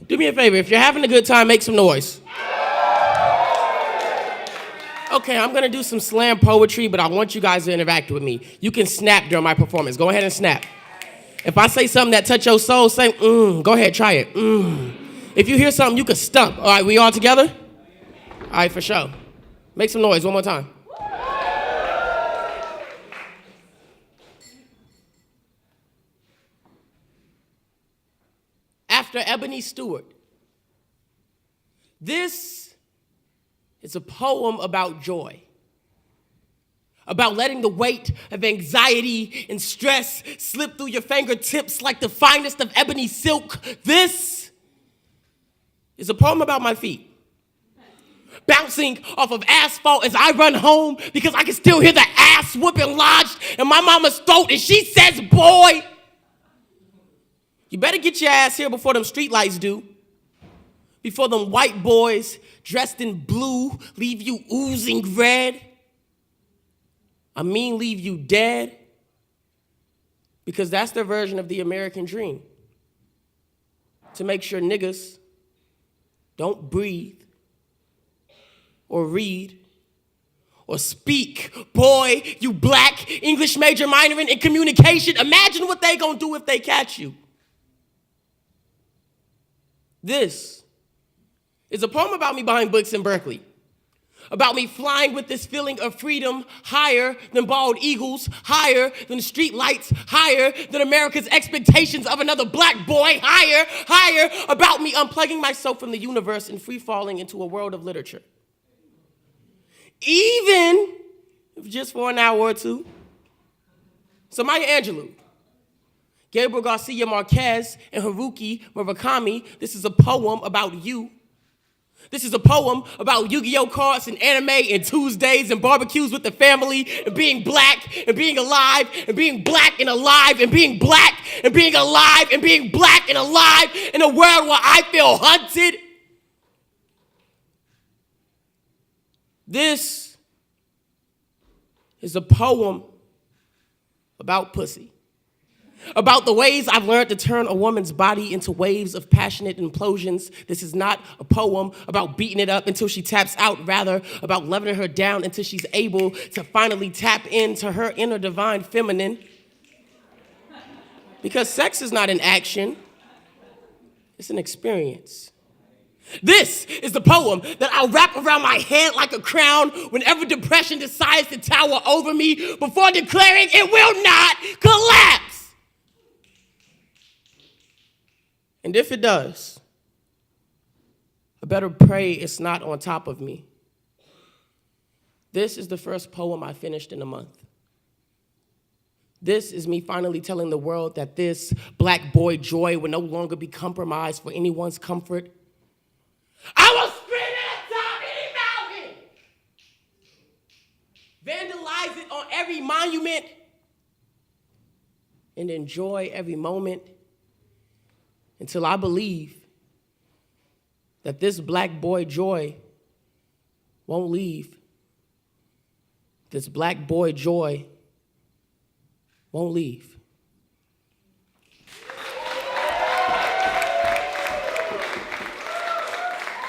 Do me a favor. If you're having a good time, make some noise. Okay, I'm going to do some slam poetry, but I want you guys to interact with me. You can snap during my performance. Go ahead and snap. If I say something that touch your soul, say, Go ahead, try it. If you hear something, you can stump. All right, we all together? All right, for sure. Make some noise one more time. After Ebony Stewart. This is a poem about joy, about letting the weight of anxiety and stress slip through your fingertips like the finest of ebony silk. This is a poem about my feet, bouncing off of asphalt as I run home because I can still hear the ass whooping lodged in my mama's throat, and she says, boy, you better get your ass here before them streetlights do. Before them white boys dressed in blue leave you oozing red. I mean, leave you dead. Because that's their version of the American dream. To make sure niggas don't breathe or read or speak. Boy, you black English major minoring in communication. Imagine what they gonna do if they catch you. This is a poem about me behind books in Berkeley, about me flying with this feeling of freedom higher than bald eagles, higher than street lights, higher than America's expectations of another black boy, higher, about me unplugging myself from the universe and free-falling into a world of literature. Even if just for an hour or two. So Maya Angelou, Gabriel Garcia Marquez, and Haruki Murakami, this is a poem about you. This is a poem about Yu-Gi-Oh cards and anime and Tuesdays and barbecues with the family and being black and being alive and being black and alive and being black and being alive and being black and alive in a world where I feel hunted. This is a poem about pussy. About the ways I've learned to turn a woman's body into waves of passionate implosions. This is not a poem about beating it up until she taps out, rather about leveling her down until she's able to finally tap into her inner divine feminine. Because sex is not an action, it's an experience. This is the poem that I'll wrap around my head like a crown whenever depression decides to tower over me before declaring it will not collapse. And if it does, I better pray it's not on top of me. This is the first poem I finished in a month. This is me finally telling the world that this black boy joy will no longer be compromised for anyone's comfort. I will scream at the top of any mountain, vandalize it on every monument, and enjoy every moment until I believe that this black boy joy won't leave. This black boy joy won't leave.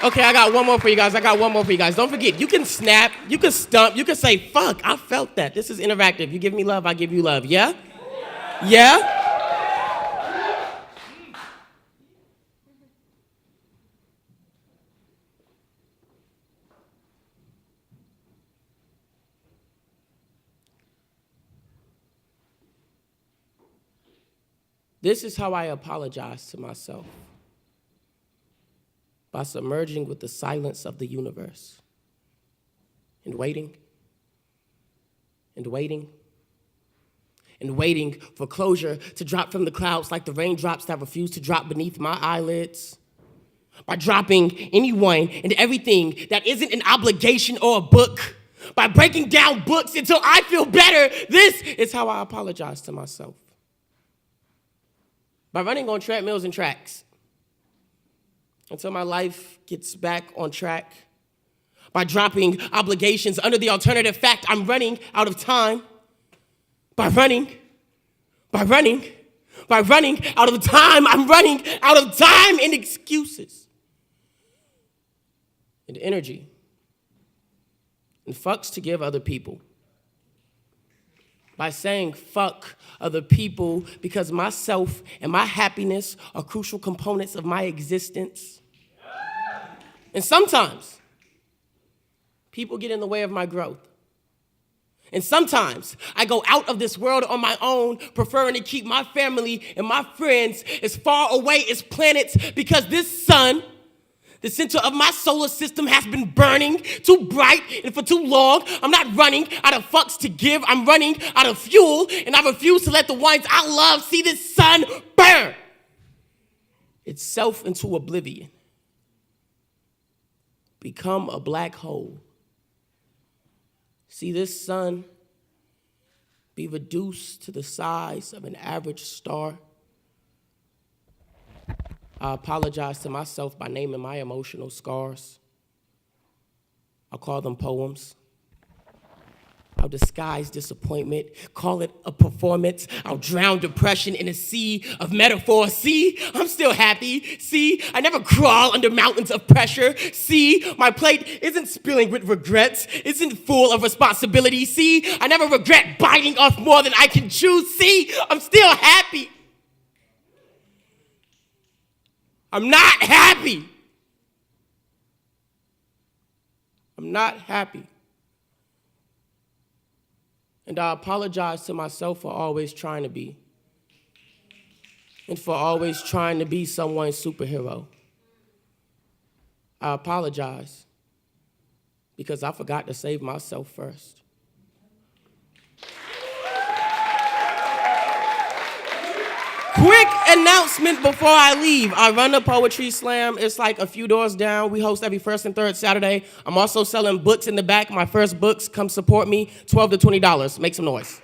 Okay, I got one more for you guys. Don't forget, you can snap, you can stump, you can say, fuck, I felt that. This is interactive. You give me love, I give you love. Yeah? Yeah? This is how I apologize to myself. By submerging with the silence of the universe. And waiting. And waiting. And waiting for closure to drop from the clouds like the raindrops that refuse to drop beneath my eyelids. By dropping anyone and everything that isn't an obligation or a book. By breaking down books until I feel better. This is how I apologize to myself. By running on treadmills and tracks until my life gets back on track. By dropping obligations under the alternative fact I'm running out of time. By running By running out of time, I'm running out of time and excuses and energy and fucks to give other people. By saying fuck other people because myself and my happiness are crucial components of my existence. And sometimes people get in the way of my growth. And sometimes I go out of this world on my own, preferring to keep my family and my friends as far away as planets because this sun, the center of my solar system, has been burning too bright and for too long. I'm not running out of fucks to give. I'm running out of fuel, and I refuse to let the ones I love see this sun burn itself into oblivion. Become a black hole. See this sun be reduced to the size of an average star. I apologize to myself by naming my emotional scars. I'll call them poems. I'll disguise disappointment, call it a performance. I'll drown depression in a sea of metaphors. See, I'm still happy. See, I never crawl under mountains of pressure. See, my plate isn't spilling with regrets, isn't full of responsibility. See, I never regret biting off more than I can chew. See, I'm still happy. I'm not happy. I'm not happy. And I apologize to myself for always trying to be. And for always trying to be someone's superhero. I apologize because I forgot to save myself first. Quick announcement before I leave. I run a poetry slam. It's like a few doors down. We host every first and third Saturday. I'm also selling books in the back. My first books, come support me. $12 to $20. Make some noise.